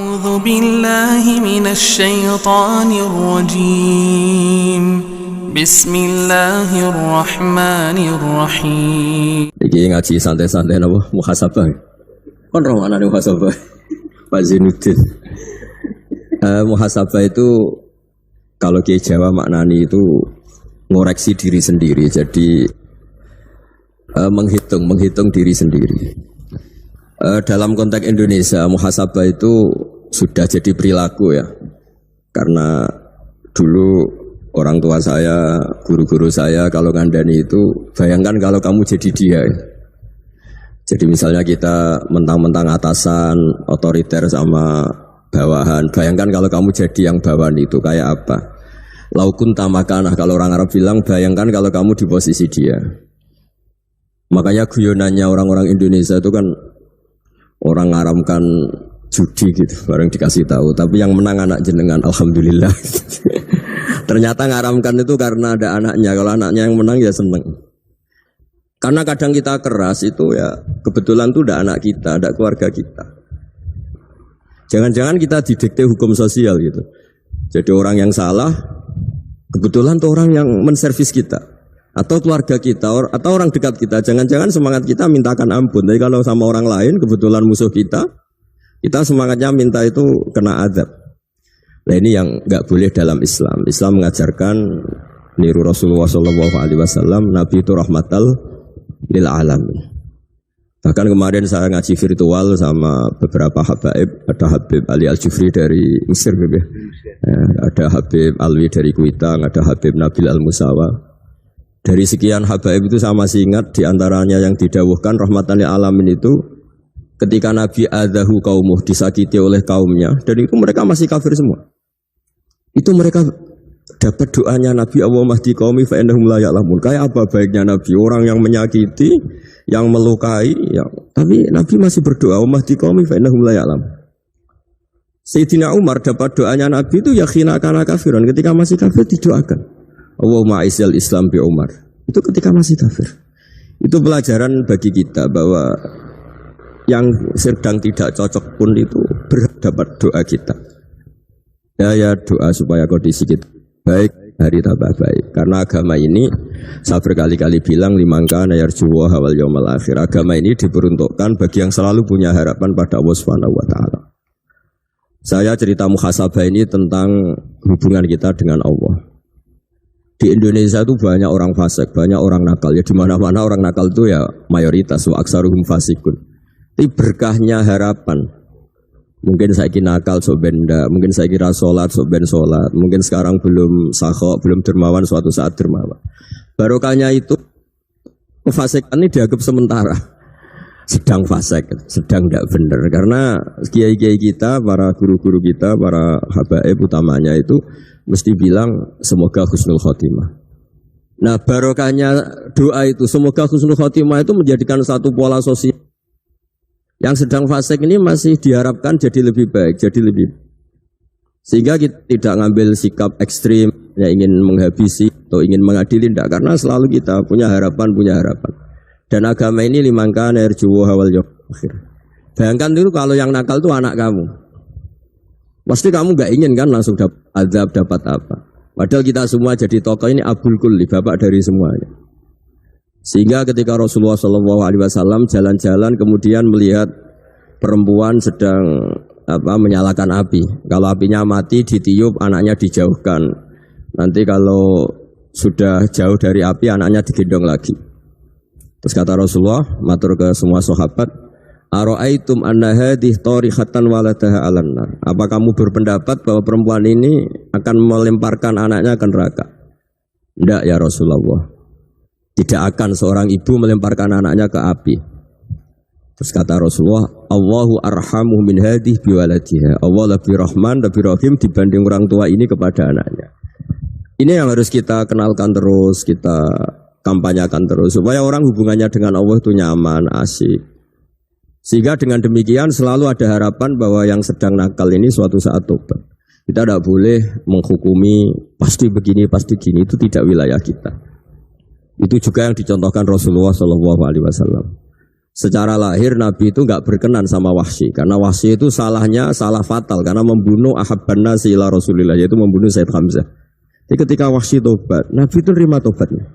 أعوذ بالله من الشيطان الرجيم بسم الله الرحمن الرحيم. Iki ngaji santai-santai napa muhasabah. Kon ro ana muhasabah. Pak Zainuddin. Muhasabah itu kalau Kiai Jawa maknani itu ngoreksi diri sendiri. Jadi menghitung diri sendiri. Dalam konteks Indonesia, muhasabah itu sudah jadi perilaku ya. Karena dulu orang tua saya, guru-guru saya kalau ngandani itu, bayangkan kalau kamu jadi dia. Jadi misalnya kita mentang-mentang atasan, otoriter sama bawahan. Bayangkan kalau kamu jadi yang bawahan itu kayak apa? Laukun tamakanah, kalau orang Arab bilang, bayangkan kalau kamu di posisi dia. Makanya guyonannya orang-orang Indonesia itu kan orang ngaramkan judi gitu, bareng dikasih tahu. Tapi yang menang anak jenengan, alhamdulillah. Ternyata ngaramkan itu karena ada anaknya. Kalau anaknya yang menang ya seneng. Karena kadang kita keras itu ya kebetulan tuh ada anak kita, ada keluarga kita. Jangan-jangan kita didikte hukum sosial gitu. Jadi orang yang salah, kebetulan tuh orang yang menservis kita. Atau keluarga kita, atau orang dekat kita. Jangan-jangan semangat kita mintakan ampun. Tapi kalau sama orang lain, kebetulan musuh kita semangatnya minta itu kena azab. Nah ini yang nggak boleh dalam Islam. Islam mengajarkan niru Rasulullah SAW, Nabi itu rahmatal lil alamin. Bahkan kemarin saya ngaji virtual sama beberapa habaib. Ada Habib Ali Al-Jufri dari Mesir, ada Habib Alwi dari Kuitang, ada Habib Nabil Al-Musawa. Dari sekian habaib itu saya masih ingat diantaranya yang didawuhkan rahmatan lil alamin itu ketika Nabi adahu kaumuh, disakiti oleh kaumnya, dan itu mereka masih kafir semua. Itu mereka dapat doanya Nabi, Allahumma hdi qaumi fa innahum la ya'lamun. Kayak apa baiknya Nabi, orang yang menyakiti, yang melukai, tapi Nabi masih berdoa, Allahumma hdi qaumi fa innahum la ya'lamun. Sayyidina Umar dapat doanya Nabi itu yakhina kana kafiran, ketika masih kafir didoakan. Allahumma a'izzal Islam bi Umar. Itu ketika masih kafir. Itu pelajaran bagi kita bahwa yang sedang tidak cocok pun itu berdapat doa kita. Ya doa supaya kondisi kita baik, hari tambah baik. Karena agama ini saya berkali-kali bilang limangka nayarjuwa wal yaumal akhir. Agama ini diperuntukkan bagi yang selalu punya harapan pada Allah Subhanahu wa taala. Saya cerita muhasabah ini tentang hubungan kita dengan Allah. Di Indonesia itu banyak orang fasik, banyak orang nakal. Ya di mana-mana orang nakal itu ya mayoritas, wa aksaruhum fasikun. Tapi berkahnya harapan. Mungkin saya kira nakal sok benda, mungkin saya kira sholat sok ben sholat, mungkin sekarang belum sakho, belum dermawan, suatu saat dermawan. Barokahnya itu kefasikan ini dianggap sementara. Sedang fasik, sedang tidak benar. Karena kiai-kiai kita, para guru-guru kita, para habaib utamanya itu mesti bilang semoga husnul khotimah. Nah barokahnya doa itu semoga husnul khotimah itu menjadikan satu pola sosial. Yang sedang fasik ini masih diharapkan jadi lebih baik, jadi lebih. Sehingga kita tidak ngambil sikap ekstrim, ya ingin menghabisi atau ingin mengadili, tidak. Karena selalu kita punya harapan. Dan agama ini limangka nerjuwa wal yaumil akhir. Bayangkan dulu kalau yang nakal itu anak kamu. Pasti kamu gak ingin kan langsung dapat azab, dapat apa. Padahal kita semua jadi tokoh ini abul kulli, bapak dari semuanya. Sehingga ketika Rasulullah SAW jalan-jalan kemudian melihat perempuan sedang menyalakan api. Kalau apinya mati ditiup, anaknya dijauhkan. Nanti kalau sudah jauh dari api, anaknya digendong lagi. Terus kata Rasulullah, matur ke semua sahabat, Aro'aitum anna hadih torihatan waladaha alan nar. Apa kamu berpendapat bahwa perempuan ini akan melemparkan anaknya ke neraka? Tidak ya Rasulullah. Tidak akan seorang ibu melemparkan anaknya ke api. Terus kata Rasulullah, Allahu arhamu min hadih biwaladiha. Allah lebih rahman, lebih rahim dibanding orang tua ini kepada anaknya. Ini yang harus kita kenalkan terus, kita kampanyakan terus. Supaya orang hubungannya dengan Allah itu nyaman, asik. Sehingga dengan demikian selalu ada harapan bahwa yang sedang nakal ini suatu saat tobat. Kita tidak boleh menghukumi pasti begini, pasti gini, itu tidak wilayah kita. Itu juga yang dicontohkan Rasulullah SAW. Secara lahir Nabi itu nggak berkenan sama Wahsy karena Wahsy itu salahnya salah fatal karena membunuh ahabban nasi ila Rasulillah, yaitu membunuh Said Hamzah. Jadi ketika Wahsy tobat, Nabi itu terima tobatnya.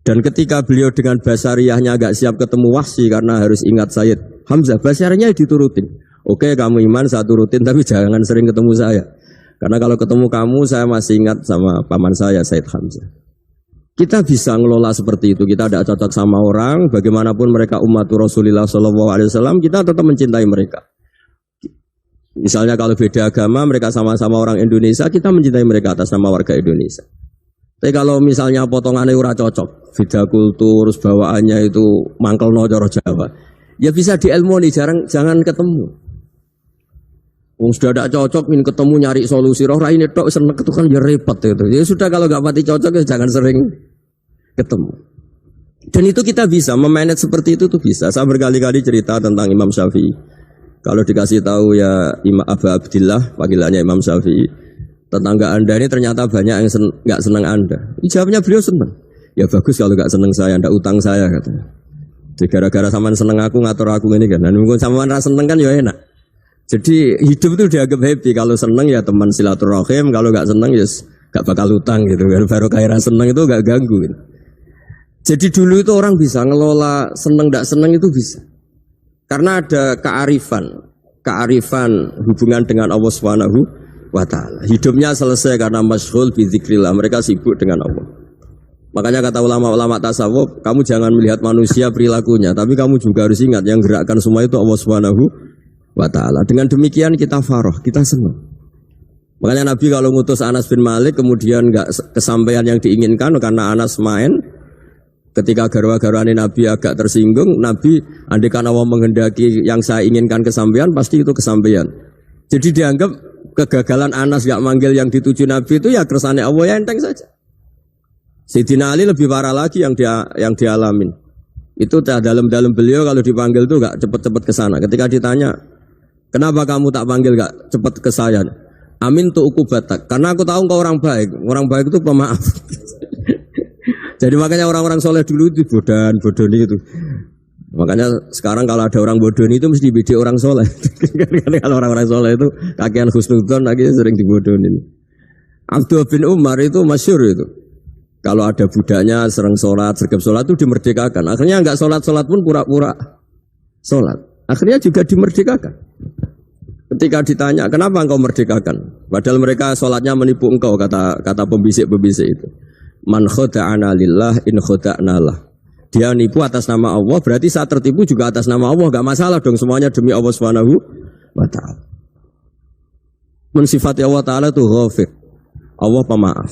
Dan ketika beliau dengan basariyahnya agak siap ketemu Wahsy karena harus ingat Said Hamzah, basariyahnya diturutin. Oke, kamu iman saya turutin, tapi jangan sering ketemu saya. Karena kalau ketemu kamu saya masih ingat sama paman saya Said Hamzah. Kita bisa ngelola seperti itu. Kita tidak cocok sama orang, bagaimanapun mereka umatur Rasulullah SAW, kita tetap mencintai mereka. Misalnya kalau beda agama, mereka sama-sama orang Indonesia, kita mencintai mereka atas nama warga Indonesia. Tapi kalau misalnya potongannya ora cocok, beda kultur, bawaannya itu mangkel no cara Jawa, ya bisa diilmoni, jangan ketemu. Wong sudah tidak cocok, ingin ketemu nyari solusi. Roh ini tok seneng itu kan ya repot itu. Ya sudah kalau nggak pati cocok ya jangan sering ketemu. Dan itu kita bisa memanage seperti itu tuh bisa. Saya berkali-kali cerita tentang Imam Syafi'i. Kalau dikasih tahu ya Imam Abu Abdillah, panggilannya Imam Syafi'i, tetangga Anda ini ternyata banyak yang nggak senang Anda. Jawabnya beliau senang. Ya bagus kalau nggak senang saya, ndak utang saya katanya. Jadi gara-gara saman seneng aku ngatur aku ini kan. Dan mungkin saman rasa seneng kan ya enak. Jadi hidup itu dianggap happy. Kalau seneng ya teman silaturahim, kalau nggak seneng ya nggak bakal utang gitu. Baru kaya seneng itu nggak ganggu. Gitu. Jadi dulu itu orang bisa ngelola seneng nggak seneng itu bisa. Karena ada kearifan hubungan dengan Allah Subhanahu wa Ta'ala. Hidupnya selesai karena masyghul bi dzikrillah. Mereka sibuk dengan Allah. Makanya kata ulama-ulama tasawuf, kamu jangan melihat manusia perilakunya, tapi kamu juga harus ingat yang gerakkan semua itu Allah Subhanahu wa Ta'ala. Dengan demikian kita faroh, kita senang. Makanya Nabi kalau ngutus Anas bin Malik kemudian enggak kesampaian yang diinginkan karena Anas main, ketika garwa-garwane Nabi agak tersinggung, Nabi andaikan Allah menghendaki yang saya inginkan kesampaian, pasti itu kesampaian. Jadi dianggap kegagalan Anas enggak manggil yang dituju Nabi itu ya kersane Allah, ya enteng saja. Sayyidina Ali lebih parah lagi yang dialamin. Itu dalam beliau kalau dipanggil itu enggak cepat-cepat ke sana. Ketika ditanya, kenapa kamu tak panggil gak cepat ke saya? Amin tu ukubatak. Karena aku tahu engkau orang baik. Orang baik itu pemaaf. Jadi makanya orang-orang soleh dulu itu bodoh itu. Makanya sekarang kalau ada orang bodoh itu mesti bidik orang soleh. Kalau orang-orang soleh itu kakean husnudzon lagi sering dibodohin. Abdullah bin Umar itu masyhur itu. Kalau ada budaknya sering sholat, sergap sholat itu dimerdekakan. Akhirnya enggak sholat pun pura-pura sholat. Akhirnya juga dimerdekakan. Ketika ditanya, kenapa engkau merdekakan? Padahal mereka sholatnya menipu engkau, kata pembisik-pembisik itu. Man khoda'ana lillah in khoda'na lah. Dia nipu atas nama Allah, berarti saat tertipu juga atas nama Allah. Gak masalah dong, semuanya demi Allah Subhanahu wa Ta'ala. Mensifati Allah Ta'ala itu ghafir. Allah pemaaf.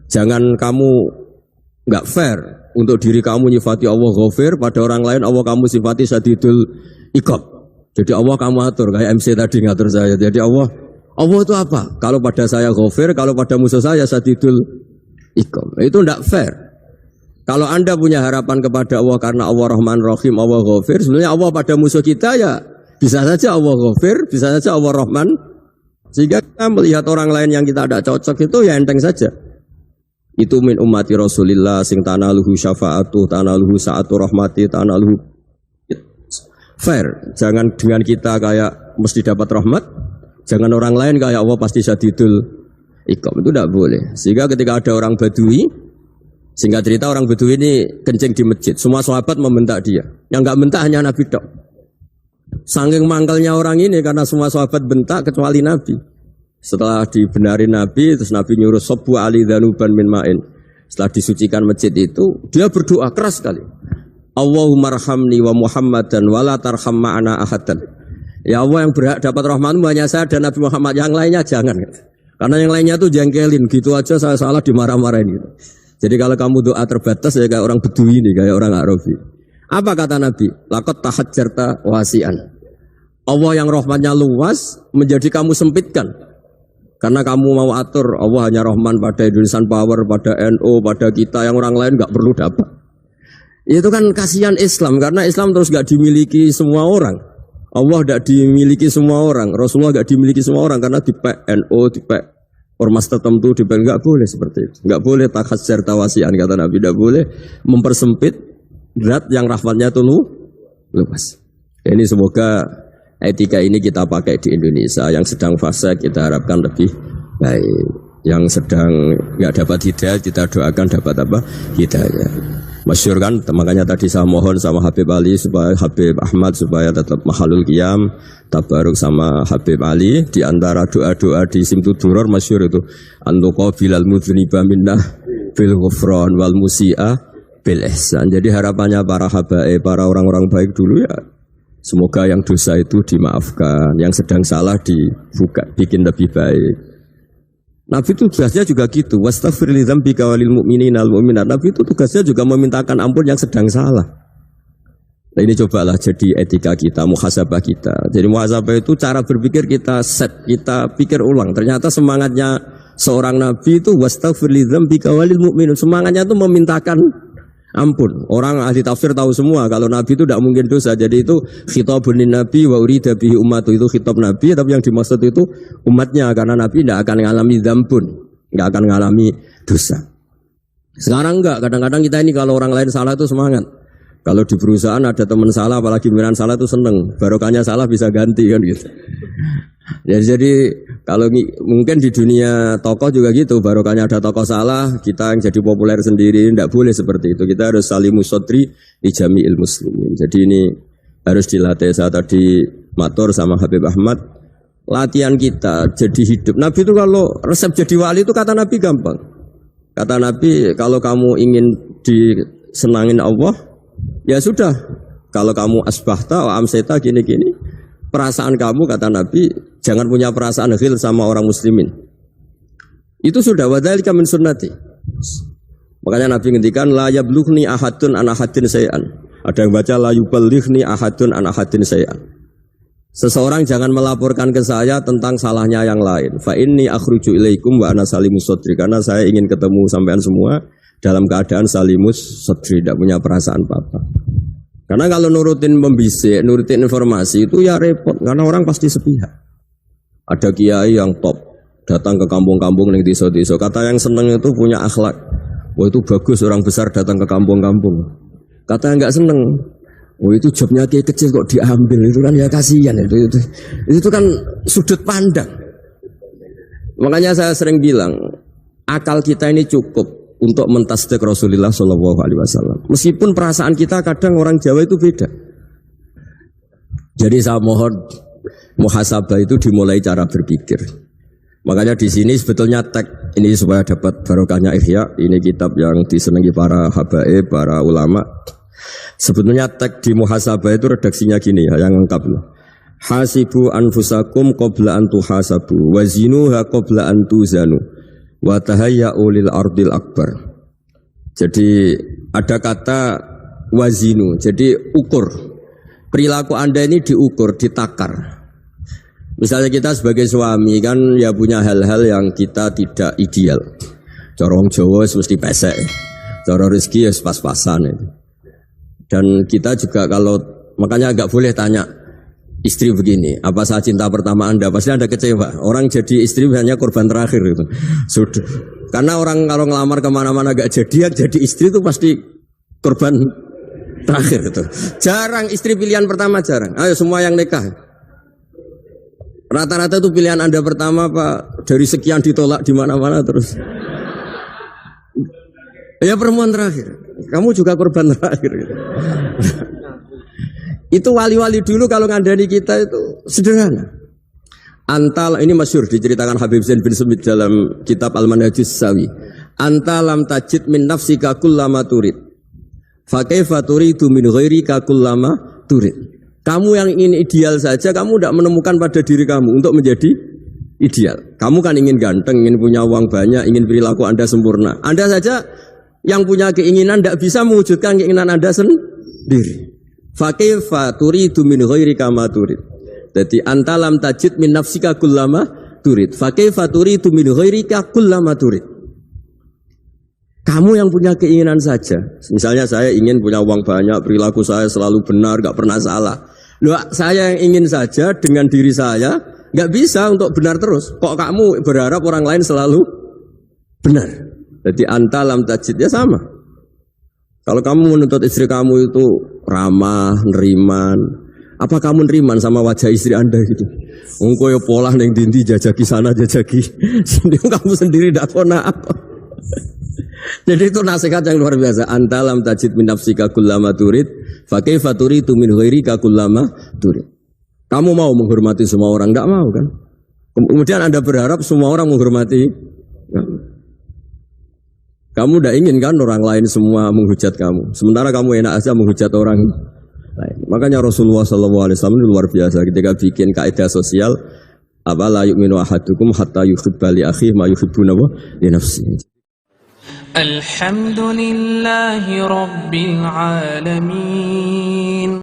Jangan kamu gak fair untuk diri kamu nyifati Allah ghafir, pada orang lain Allah kamu sifati syadidul iqab. Jadi Allah kamu atur, kayak MC tadi ngatur saya. Jadi Allah itu apa? Kalau pada saya ghafir, kalau pada musuh saya syadidul iqab. Itu tidak fair. Kalau Anda punya harapan kepada Allah karena Allah Rahman Rahim, Allah ghafir, sebenarnya Allah pada musuh kita ya bisa saja Allah ghafir, bisa saja Allah Rahman. Sehingga kita melihat orang lain yang kita tidak cocok itu ya enteng saja. Itu min ummati Rasulillah sing tanaluhu syafa'atu, tanaluhu sa'atu rahmati, tanaluhu fair. Jangan dengan kita kayak mesti dapat rahmat, jangan orang lain kayak Allah pasti syadidul iqab. Itu tidak boleh. Sehingga ketika ada orang Badui, singkat cerita orang Badui ini kencing di masjid, semua sahabat membentak dia. Yang enggak bentak hanya Nabi tok. Saking mangkalnya orang ini karena semua sahabat bentak kecuali Nabi. Setelah dibenarin Nabi, terus Nabi nyuruh Sobu Ali Dhanuban min ma'in. Setelah disucikan masjid itu, dia berdoa keras sekali. Allahumma rahamni wa Muhammadan wa la tarham ma'ana ahadan. Ya Allah, yang berhak dapat rahmatmu hanya saya dan Nabi Muhammad, yang lainnya jangan. Karena yang lainnya tuh jengkelin, gitu aja saya salah dimarah-marahin gitu. Jadi kalau kamu doa terbatas ya kayak orang Bedui ini, kayak orang Arabi. Apa kata Nabi? Laqad tahajjarta wasi'an. Allah yang rahmatnya luas menjadi kamu sempitkan. Karena kamu mau atur Allah hanya Rahman pada Indonesian Power, pada NU, pada kita, yang orang lain gak perlu dapat. Itu kan kasihan Islam, karena Islam terus gak dimiliki semua orang. Allah gak dimiliki semua orang, Rasulullah gak dimiliki semua orang, karena dipek NU, dipek ormas tertentu, dipek gak boleh seperti itu. Gak boleh takhasjar tawasian, kata Nabi, gak boleh mempersempit zat yang rahmatnya itu luas. Ini semoga etika ini kita pakai di Indonesia. Yang sedang fase kita harapkan lebih baik. Yang sedang nggak dapat hidayah kita doakan dapat apa? Hidayah. Masyhur kan, makanya tadi saya mohon sama Habib Ali supaya Habib Ahmad supaya tetap mahalul qiyam, tabaruk sama Habib Ali. Di antara doa-doa di Simtud Duror masyhur itu antuqa bilal mudhniba minnah bil ghufran wal musi'a bil ihsan. Jadi harapannya para habaib, para orang-orang baik dulu ya, semoga yang dosa itu dimaafkan, yang sedang salah dibuka, bikin lebih baik. Nabi itu tugasnya juga gitu. Wastaghfir li dzambika walil mu'minina wal mu'minat. Nabi itu tugasnya juga memintakan ampun yang sedang salah. Nah ini cobalah jadi etika kita, muhasabah kita. Jadi muhasabah itu cara berpikir kita set, kita pikir ulang. Ternyata semangatnya seorang nabi itu wastaghfir li dzambika walil mu'minat. Semangatnya itu memintakan ampun. Orang ahli tafsir tahu semua kalau nabi itu tidak mungkin dosa. Jadi itu khitabun lin nabi wa urida bihi ummatu, itu khitab nabi, tapi yang dimaksud itu umatnya, karena nabi tidak akan mengalami dzambun, tidak akan mengalami dosa. Sekarang enggak, kadang-kadang kita ini kalau orang lain salah itu semangat. Kalau di perusahaan ada teman salah, apalagi pimpinan salah itu seneng. Barokahnya salah bisa ganti kan gitu. Jadi kalau mungkin di dunia tokoh juga gitu, barokahnya ada tokoh salah, kita yang jadi populer sendiri, tidak boleh seperti itu. Kita harus salimus sodri di jami'il muslimin. Jadi ini harus dilatih. Saya tadi matur sama Habib Ahmad, latihan kita jadi hidup. Nabi itu kalau resep jadi wali itu kata Nabi gampang. Kata Nabi, kalau kamu ingin disenangin Allah, ya sudah. Kalau kamu asbahta wa amseta gini-gini, perasaan kamu kata Nabi jangan punya perasaan ghil sama orang muslimin. Itu sudah wadzalika min sunnati. Makanya Nabi ngendikan la yablughni ahadun an ahadin sayyan. Ada yang baca la yuballighni ahadun an ahadin sayyan. Seseorang jangan melaporkan ke saya tentang salahnya yang lain. Fa inni akhruju ilaikum wa ana salimus sadri, karena saya ingin ketemu sampean semua dalam keadaan salimus sadri, tidak punya perasaan apa-apa. Karena kalau nurutin pembisik, nurutin informasi itu ya repot, karena orang pasti sepihak. Ada kiai yang top, datang ke kampung-kampung ning desa-desa. Kata yang seneng itu punya akhlak. Wah itu bagus orang besar datang ke kampung-kampung. Kata yang enggak seneng, wah itu jobnya kiai kecil kok diambil, itu kan ya kasihan itu kan sudut pandang. Makanya saya sering bilang, akal kita ini cukup untuk mentasdik Rasulullah Shallallahu Alaihi Wasallam. Meskipun perasaan kita kadang orang Jawa itu beda. Jadi saya mohon muhasabah itu dimulai cara berpikir. Makanya di sini sebetulnya tag ini supaya dapat barokahnya Ihya. Ini kitab yang disenangi para habaib, para ulama. Sebetulnya tag di muhasabah itu redaksinya gini ya, yang lengkap. Hasibu anfusakum qabla an tuhasabu wazinuha qabla an tuzanu wa tahayya'u lil ardil akbar. Jadi ada kata wazinu, jadi ukur. Perilaku Anda ini diukur, ditakar. Misalnya kita sebagai suami kan ya punya hal-hal yang kita tidak ideal. Cara wong Jawa mesti pesek. Cara rezeki ya pas-pasan itu. Dan kita juga kalau makanya enggak boleh tanya istri begini, apa saya cinta pertama Anda? Pasti Anda kecewa. Orang jadi istri hanya korban terakhir itu. Sudah. Karena orang kalau ngelamar kemana-mana gak jadian, jadi istri itu pasti korban terakhir itu. Jarang istri pilihan pertama, jarang. Ayo semua yang nikah. Rata-rata itu pilihan Anda pertama Pak, dari sekian ditolak di mana-mana terus. Ya perempuan terakhir. Kamu juga korban terakhir. Gitu. Itu wali-wali dulu kalau ngandani kita itu sederhana. Antal ini masyhur diceritakan Habib Zain bin Sumit dalam kitab Al-Manhajus Sawi. Antalam tajid min nafsika kullama turid. Fa kaifa turidu min ghairika kullama turid. Kamu yang ingin ideal saja kamu tidak menemukan pada diri kamu untuk menjadi ideal. Kamu kan ingin ganteng, ingin punya uang banyak, ingin perilaku Anda sempurna. Anda saja yang punya keinginan tidak bisa mewujudkan keinginan Anda sendiri. Fa kaifa turidu min ghairika ma turid. Jadi antalam tajid min nafsika kullama turid. Fa kaifa turidu min ghairika kullama turid. Kamu yang punya keinginan saja. Misalnya saya ingin punya uang banyak, perilaku saya selalu benar, gak pernah salah. Loh, saya yang ingin saja dengan diri saya gak bisa untuk benar terus. Kok kamu berharap orang lain selalu benar? Jadi antalam tajid ya sama. Kalau kamu menuntut istri kamu itu ramah, neriman, apa kamu neriman sama wajah istri Anda gitu? Engko ya pola neng dindi jajaki sana jajaki sini, kamu sendiri ndak kona apa. Jadi itu nasihat yang luar biasa. Anta lam tajid min nafsika kullama turid, fa kaifa turidu min ghairika kullama turid. Kamu mau menghormati semua orang, enggak mau kan? Kemudian Anda berharap semua orang menghormati. Kamu tidak ingin kan orang lain semua menghujat kamu. Sementara kamu enak aja menghujat orang lain. Makanya Rasulullah SAW itu luar biasa ketika bikin kaidah sosial. Apa la yu'minu ahadukum hatta yuhibba li akhihi ma yuhibbu li nafsihi. Alhamdulillahi Rabbil Alamin.